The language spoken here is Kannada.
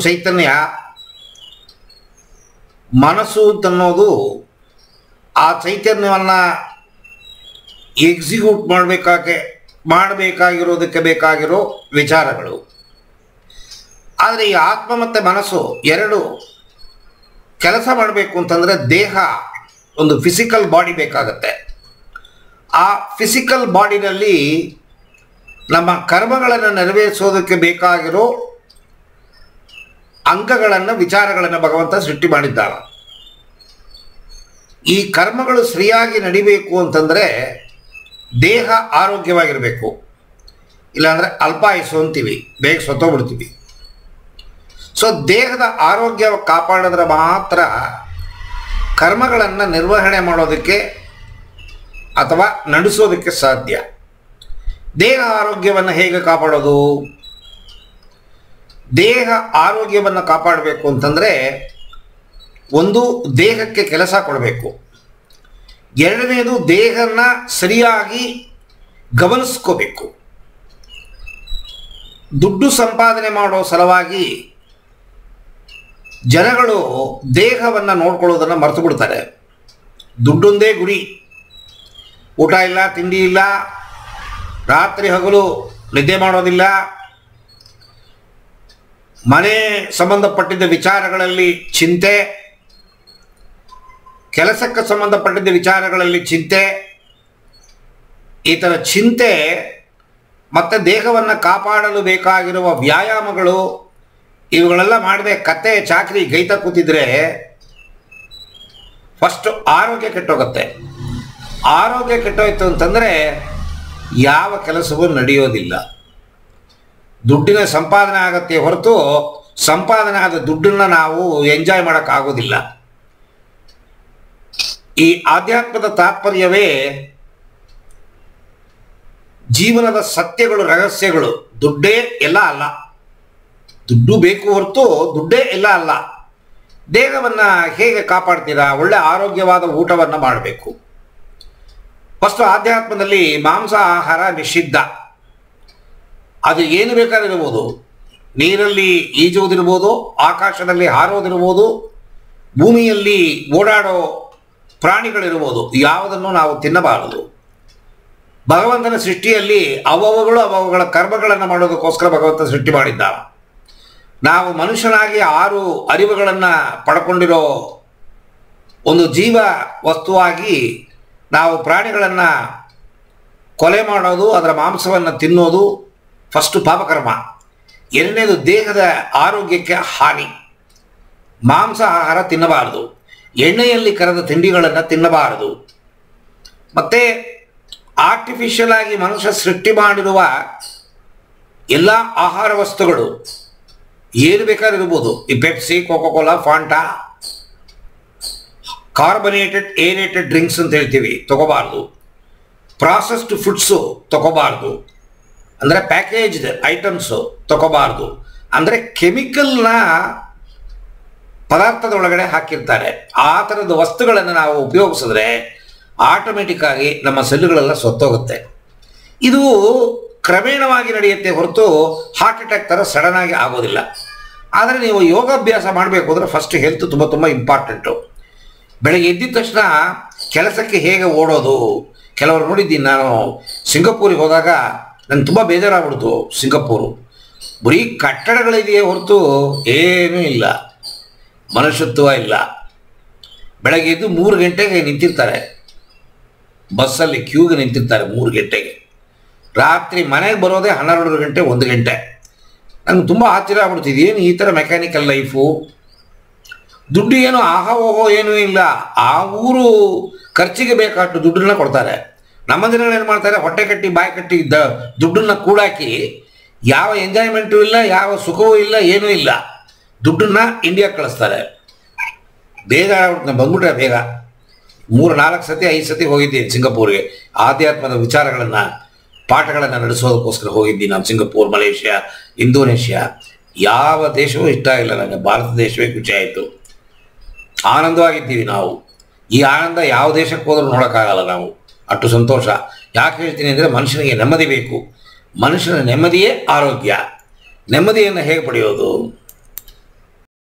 ಚೈತನ್ಯ, ಮನಸ್ಸು ಅಂತನ್ನೋದು ಆ ಚೈತನ್ಯವನ್ನು ಎಕ್ಸಿಕ್ಯೂಟ್ ಮಾಡಬೇಕಾಗಿರೋದಕ್ಕೆ ಬೇಕಾಗಿರೋ ವಿಚಾರಗಳು. ಆದರೆ ಈ ಆತ್ಮ ಮತ್ತು ಮನಸ್ಸು ಎರಡು ಕೆಲಸ ಮಾಡಬೇಕು ಅಂತಂದರೆ ದೇಹ, ಒಂದು ಫಿಸಿಕಲ್ ಬಾಡಿ ಬೇಕಾಗತ್ತೆ. ಆ ಫಿಸಿಕಲ್ ಬಾಡಿನಲ್ಲಿ ನಮ್ಮ ಕರ್ಮಗಳನ್ನು ನೆರವೇರಿಸೋದಕ್ಕೆ ಬೇಕಾಗಿರೋ ಅಂಗಗಳನ್ನು, ವಿಚಾರಗಳನ್ನು ಭಗವಂತ ಸೃಷ್ಟಿ ಮಾಡಿದ್ದಾನೆ. ಈ ಕರ್ಮಗಳು ಸರಿಯಾಗಿ ನಡಿಬೇಕು ಅಂತಂದರೆ ದೇಹ ಆರೋಗ್ಯವಾಗಿರಬೇಕು. ಇಲ್ಲಾಂದರೆ ಅಲ್ಪಾಯುಸ್ಸು ಅಂತೀವಿ, ಬೇಗ ಸತ್ತೋಗ್ಬಿಡ್ತೀವಿ. ಸೊ ದೇಹದ ಆರೋಗ್ಯ ಕಾಪಾಡಿದ್ರೆ ಮಾತ್ರ ಕರ್ಮಗಳನ್ನು ನಿರ್ವಹಣೆ ಮಾಡೋದಕ್ಕೆ ಅಥವಾ ನಡೆಸೋದಕ್ಕೆ ಸಾಧ್ಯ. ದೇಹ ಆರೋಗ್ಯವನ್ನು ಹೇಗೆ ಕಾಪಾಡೋದು? ದೇಹ ಆರೋಗ್ಯವನ್ನು ಕಾಪಾಡಬೇಕು ಅಂತಂದರೆ ಒಂದು, ದೇಹಕ್ಕೆ ಕೆಲಸ ಕೊಡಬೇಕು. ಎರಡನೇದು, ದೇಹನ ಸರಿಯಾಗಿ ಗಮನಿಸ್ಕೋಬೇಕು. ದುಡ್ಡು ಸಂಪಾದನೆ ಮಾಡೋ ಸಲುವಾಗಿ ಜನಗಳು ದೇಹವನ್ನು ನೋಡ್ಕೊಳ್ಳೋದನ್ನು ಮರೆತು ಬಿಡ್ತಾರೆ. ದುಡ್ಡೊಂದೇ ಗುರಿ, ಊಟ ಇಲ್ಲ, ತಿಂಡಿ ಇಲ್ಲ, ರಾತ್ರಿ ಹಗಲು ನಿದ್ದೆ ಮಾಡೋದಿಲ್ಲ, ಮನೆ ಸಂಬಂಧಪಟ್ಟಿದ್ದ ವಿಚಾರಗಳಲ್ಲಿ ಚಿಂತೆ, ಕೆಲಸಕ್ಕೆ ಸಂಬಂಧಪಟ್ಟಿದ್ದ ವಿಚಾರಗಳಲ್ಲಿ ಚಿಂತೆ. ಈ ಥರ ಚಿಂತೆ ಮತ್ತು ದೇಹವನ್ನು ಕಾಪಾಡಲು ಬೇಕಾಗಿರುವ ವ್ಯಾಯಾಮಗಳು ಇವುಗಳೆಲ್ಲ ಮಾಡದೆ ಕತ್ತೆ ಚಾಕ್ರಿ ಗೈತ ಕೂತಿದ್ರೆ ಫಸ್ಟು ಆರೋಗ್ಯ ಕೆಟ್ಟೋಗುತ್ತೆ. ಆರೋಗ್ಯ ಕೆಟ್ಟೋಯ್ತು ಅಂತಂದರೆ ಯಾವ ಕೆಲಸವೂ ನಡೆಯೋದಿಲ್ಲ. ದುಡ್ಡಿನ ಸಂಪಾದನೆ ಆಗುತ್ತೆ ಹೊರತು ಸಂಪಾದನೆ ಆದ ದುಡ್ಡನ್ನು ನಾವು ಎಂಜಾಯ್ ಮಾಡೋಕ್ಕಾಗೋದಿಲ್ಲ. ಈ ಆಧ್ಯಾತ್ಮದ ತಾತ್ಪರ್ಯವೇ ಜೀವನದ ಸತ್ಯಗಳು, ರಹಸ್ಯಗಳು. ದುಡ್ಡೇ ಎಲ್ಲ ಅಲ್ಲ, ದುಡ್ಡು ಬೇಕು ಹೊರತು ದುಡ್ಡೇ ಎಲ್ಲ ಅಲ್ಲ. ದೇಹವನ್ನು ಹೇಗೆ ಕಾಪಾಡ್ತೀರಾ? ಒಳ್ಳೆ ಆರೋಗ್ಯವಾದ ಊಟವನ್ನು ಮಾಡಬೇಕು. ಫಸ್ಟು ಆಧ್ಯಾತ್ಮದಲ್ಲಿ ಮಾಂಸ ಆಹಾರ ನಿಷಿದ್ಧ. ಅದು ಏನು ಬೇಕಾದಿರ್ಬೋದು, ನೀರಲ್ಲಿ ಈಜುವುದಿರ್ಬೋದು, ಆಕಾಶದಲ್ಲಿ ಹಾರೋದಿರ್ಬೋದು, ಭೂಮಿಯಲ್ಲಿ ಓಡಾಡೋ ಪ್ರಾಣಿಗಳಿರ್ಬೋದು, ಯಾವುದನ್ನು ನಾವು ತಿನ್ನಬಾರದು. ಭಗವಂತನ ಸೃಷ್ಟಿಯಲ್ಲಿ ಅವುಗಳ ಕರ್ಮಗಳನ್ನು ಮಾಡೋದಕ್ಕೋಸ್ಕರ ಭಗವಂತ ಸೃಷ್ಟಿ ಮಾಡಿದ್ದಾನೆ. ನಾವು ಮನುಷ್ಯನಾಗಿ 6 ಅರಿವುಗಳನ್ನು ಪಡ್ಕೊಂಡಿರೋ ಒಂದು ಜೀವ ವಸ್ತುವಾಗಿ ನಾವು ಪ್ರಾಣಿಗಳನ್ನು ಕೊಲೆ ಮಾಡೋದು, ಅದರ ಮಾಂಸವನ್ನು ತಿನ್ನೋದು ಫಸ್ಟು ಪಾಪಕರ್ಮ. ಎರಡನೇದು, ದೇಹದ ಆರೋಗ್ಯಕ್ಕೆ ಹಾನಿ. ಮಾಂಸ ಆಹಾರ ತಿನ್ನಬಾರದು, ಎಣ್ಣೆಯಲ್ಲಿ ಕರೆದ ತಿಂಡಿಗಳನ್ನು ತಿನ್ನಬಾರದು. ಮತ್ತು ಆರ್ಟಿಫಿಷಿಯಲ್ ಆಗಿ ಮನುಷ್ಯ ಸೃಷ್ಟಿ ಮಾಡಿರುವ ಎಲ್ಲ ಆಹಾರ ವಸ್ತುಗಳು ಏನು ಬೇಕಾದ್ರೂ ಇರ್ಬೋದು, ಈ Pepsi, Coca Cola, Fanta, carbonated aerated drinks ಅಂತ ಹೇಳ್ತೀವಿ, ತಗೋಬಾರ್ದು. ಪ್ರಾಸೆಸ್ಡ್ ಫುಡ್ಸು ತಗೋಬಾರ್ದು, ಅಂದರೆ ಪ್ಯಾಕೇಜ್ಡ್ ಐಟಮ್ಸು ತಗೋಬಾರ್ದು. ಅಂದರೆ ಕೆಮಿಕಲ್ನ ಪದಾರ್ಥದೊಳಗಡೆ ಹಾಕಿರ್ತಾರೆ. ಆ ಥರದ ವಸ್ತುಗಳನ್ನು ನಾವು ಉಪಯೋಗಿಸಿದ್ರೆ ಆಟೋಮೆಟಿಕ್ಕಾಗಿ ನಮ್ಮ ಸೆಲ್ಲುಗಳೆಲ್ಲ ಸತ್ತೋಗುತ್ತೆ. ಇದು ಕ್ರಮೇಣವಾಗಿ ನಡೆಯುತ್ತೆ ಹೊರತು ಹಾರ್ಟ್ ಅಟ್ಯಾಕ್ ಥರ ಸಡನ್ನಾಗಿ ಆಗೋದಿಲ್ಲ. ಆದರೆ ನೀವು ಯೋಗಾಭ್ಯಾಸ ಮಾಡಬೇಕು ಅಂದರೆ ಫಸ್ಟ್ ಹೆಲ್ತ್ ತುಂಬ ಇಂಪಾರ್ಟೆಂಟು. ಬೆಳಗ್ಗೆ ಎದ್ದಿದ ತಕ್ಷಣ ಕೆಲಸಕ್ಕೆ ಹೇಗೆ ಓಡೋದು. ಕೆಲವರು ನೋಡಿದ್ದೀನಿ, ನಾನು ಸಿಂಗಪೂರಿಗೆ ಹೋದಾಗ ನನಗೆ ತುಂಬ ಬೇಜಾರಾಗ್ಬಿಡ್ತು. ಸಿಂಗಪೂರು ಬರೀ ಕಟ್ಟಡಗಳಿದೆಯೇ ಹೊರತು ಏನೂ ಇಲ್ಲ, ಮನುಷ್ಯತ್ವ ಇಲ್ಲ. ಬೆಳಗ್ಗೆ ಎದ್ದು 3 ಗಂಟೆಗೆ ನಿಂತಿರ್ತಾರೆ, ಬಸ್ಸಲ್ಲಿ ಕ್ಯೂಗೆ ನಿಂತಿರ್ತಾರೆ 3 ಗಂಟೆಗೆ. ರಾತ್ರಿ ಮನೆಗೆ ಬರೋದೇ 12 ಗಂಟೆ 1 ಗಂಟೆ. ನಂಗೆ ತುಂಬ ಆಶ್ಚರ್ಯ ಆಗ್ಬಿಡ್ತಿದೆ, ಏನು ಈ ಥರ ಮೆಕ್ಯಾನಿಕಲ್ ಲೈಫು. ದುಡ್ಡು ಏನು ಆಹಾ ಓಹೋ ಏನೂ ಇಲ್ಲ. ಆ ಊರು ಖರ್ಚಿಗೆ ಬೇಕಾಷ್ಟು ದುಡ್ಡನ್ನ ಕೊಡ್ತಾರೆ. ನಮ್ಮ ಜನಗಳು ಏನು ಮಾಡ್ತಾರೆ, ಹೊಟ್ಟೆ ಕಟ್ಟಿ ಬಾಯಿ ಕಟ್ಟಿ ದುಡ್ಡನ್ನು ಕೂಡಾಕಿ ಯಾವ ಎಂಜಾಯ್ಮೆಂಟು ಇಲ್ಲ, ಯಾವ ಸುಖವೂ ಇಲ್ಲ, ಏನೂ ಇಲ್ಲ. ದುಡ್ಡನ್ನು ಇಂಡಿಯಾಗೆ ಕಳಿಸ್ತಾರೆ. ಬೇಗ ಬಂದ್ಬಿಟ್ರೆ ಬೇಗ 3-4 ಸತಿ 5 ಸತಿ ಹೋಗಿದ್ದೀನಿ ಸಿಂಗಪೂರ್ಗೆ. ಆಧ್ಯಾತ್ಮದ ವಿಚಾರಗಳನ್ನು, ಪಾಠಗಳನ್ನು ನಡೆಸೋದಕ್ಕೋಸ್ಕರ ಹೋಗಿದ್ದೀನಿ ನಾನು. ಸಿಂಗಪೂರ್, ಮಲೇಷ್ಯಾ, ಇಂಡೋನೇಷ್ಯಾ, ಯಾವ ದೇಶವೂ ಇಷ್ಟ ಇಲ್ಲ ನನಗೆ. ಭಾರತ ದೇಶವೇ ಖುಷಿ ಆಯಿತು, ಆನಂದವಾಗಿದ್ದೀವಿ ನಾವು. ಈ ಆನಂದ ಯಾವ ದೇಶಕ್ಕೆ ಹೋದರೂ ನೋಡೋಕ್ಕಾಗಲ್ಲ ನಾವು, ಅಷ್ಟು ಸಂತೋಷ. ಯಾಕೆ ಹೇಳ್ತೀನಿ ಅಂದರೆ, ಮನುಷ್ಯನಿಗೆ ನೆಮ್ಮದಿ ಬೇಕು. ಮನುಷ್ಯನ ನೆಮ್ಮದಿಯೇ ಆರೋಗ್ಯ. ನೆಮ್ಮದಿಯನ್ನು ಹೇಗೆ ಪಡೆಯೋದು?